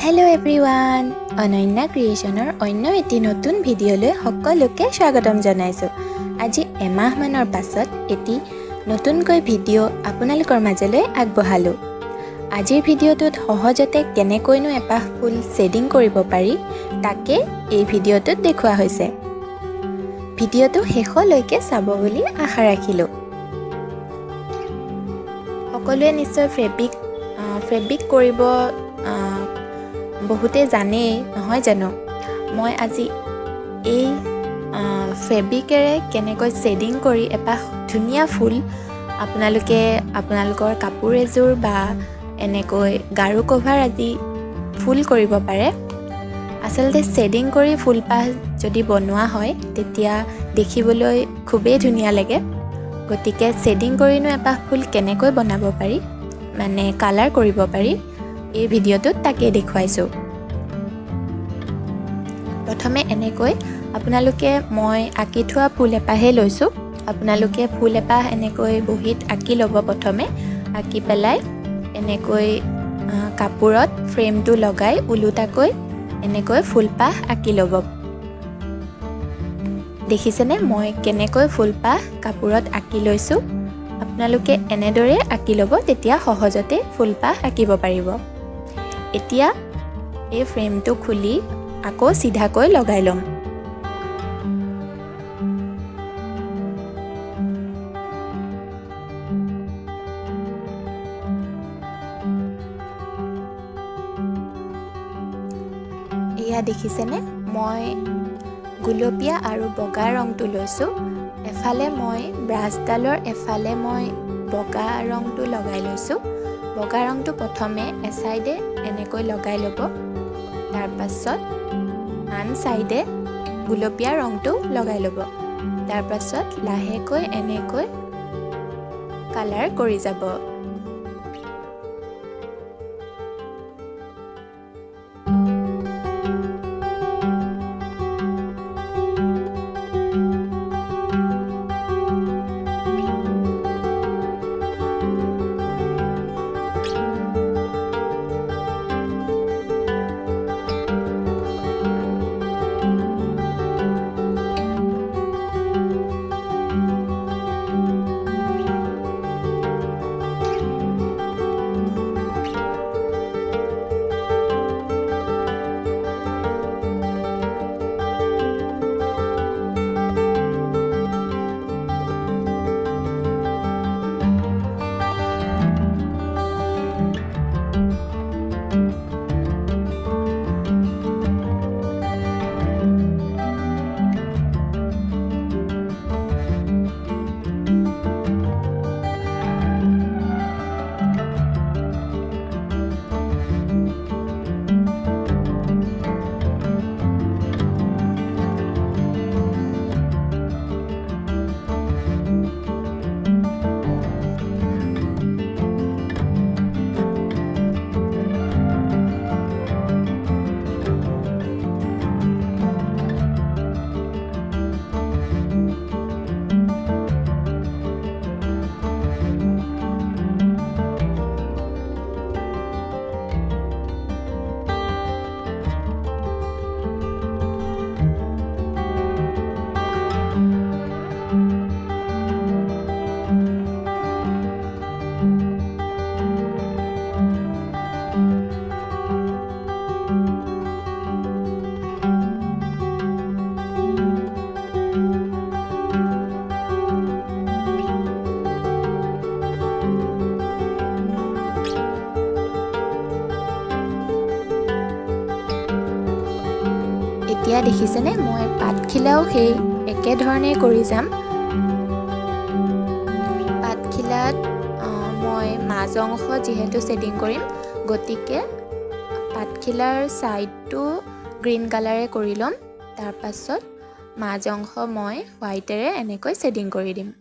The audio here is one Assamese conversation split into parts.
হেল্ল' এভৰিৱান, অনন্যা ক্ৰিয়েশ্যনৰ অন্য এটি নতুন ভিডিঅ'লৈ সকলোকে স্বাগতম জনাইছোঁ। আজি এমাহমানৰ পাছত এটি নতুনকৈ ভিডিঅ' আপোনালোকৰ মাজলৈ আগবঢ়ালোঁ। আজিৰ ভিডিঅ'টোত সহজতে কেনেকৈনো এপাহ ফুল শ্বেডিং কৰিব পাৰি তাকে এই ভিডিঅ'টোত দেখুওৱা হৈছে। ভিডিঅ'টো শেষলৈকে চাব বুলি আশা ৰাখিলোঁ। সকলোৱে নিশ্চয় ফেব্ৰিক কৰিব বহুতে জানেই নহয় জানো। মই আজি এই ফেব্ৰিকেৰে কেনেকৈ শ্বেডিং কৰি এপাহ ধুনীয়া ফুল আপোনালোকে আপোনালোকৰ কাপোৰ এযোৰ বা এনেকৈ গাৰু কভাৰ আদি ফুল কৰিব পাৰে। আচলতে শ্বেডিং কৰি ফুলপাহ যদি বনোৱা হয় তেতিয়া দেখিবলৈ খুবেই ধুনীয়া লাগে। গতিকে শ্বেডিং কৰিনো এপাহ ফুল কেনেকৈ বনাব পাৰি, মানে কালাৰ কৰিব পাৰি, এই ভিডিঅ'টোত তাকে দেখুৱাইছোঁ। প্ৰথমে এনেকৈ আপোনালোকে মই আঁকি থোৱা ফুল এপাহে লৈছোঁ। আপোনালোকে ফুল এপাহ এনেকৈ বহীত আঁকি ল'ব। প্ৰথমে আঁকি পেলাই এনেকৈ কাপোৰত ফ্ৰেমটো লগাই ওলোটাকৈ এনেকৈ ফুলপাহ আঁকি ল'ব। দেখিছেনে মই কেনেকৈ ফুলপাহ কাপোৰত আঁকি লৈছোঁ? আপোনালোকে এনেদৰে আঁকি ল'ব, তেতিয়া সহজতে ফুলপাহ আঁকিব পাৰিব। এতিয়া এই ফ্ৰেমটো খুলি আকৌ চিধাকৈ লগাই ল'ম। এয়া দেখিছেনে, মই গুলপীয়া আৰু বগা ৰংটো লৈছোঁ। এফালে মই ব্ৰাছডালৰ এফালে মই বগা ৰংটো লগাই লৈছোঁ। বগা ৰংটো প্ৰথমে এচাইডে এনেকৈ লগাই ল'ব, তাৰপাছত আন চাইডে গুলপীয়া ৰংটো লগাই ল'ব। তাৰপাছত লাহেকৈ এনেকৈ কালাৰ কৰি যাব। এতিয়া দেখিছেনে, মই পাতখিলাও সেই একেধৰণে কৰি যাম। পাতখিলাত মই মাজ অংশ যিহেতু শ্বেডিং কৰিম, গতিকে পাতখিলাৰ ছাইডটো গ্ৰীণ কালাৰে কৰি ল'ম। তাৰপাছত মাজ অংশ মই হোৱাইটেৰে এনেকৈ শ্বেডিং কৰি দিম।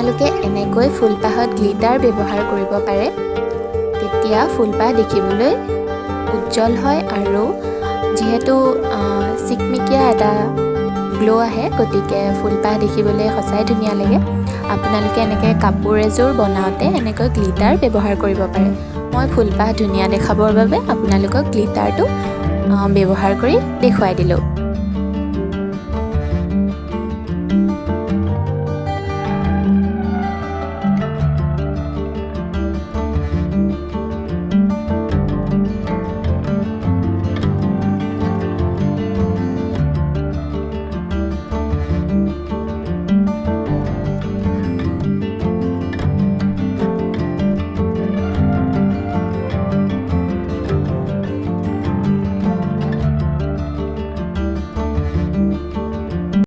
আপোনালোকে এনেকৈ ফুলপাহত গ্লিটাৰ ব্যৱহাৰ কৰিব পাৰে। তেতিয়া ফুলপাহ দেখিবলৈ উজ্জ্বল হয় আৰু যিহেতু চিকমিকিয়া এটা গ্ল' আহে, গতিকে ফুলপাহ দেখিবলৈ সঁচাই ধুনীয়া লাগে। আপোনালোকে এনেকৈ কাপোৰ এযোৰ বনাওঁতে এনেকৈ গ্লিটাৰ ব্যৱহাৰ কৰিব পাৰে। মই ফুলপাহ ধুনীয়া দেখাবৰ বাবে আপোনালোকক গ্লিটাৰটো ব্যৱহাৰ কৰি দেখুৱাই দিলোঁ।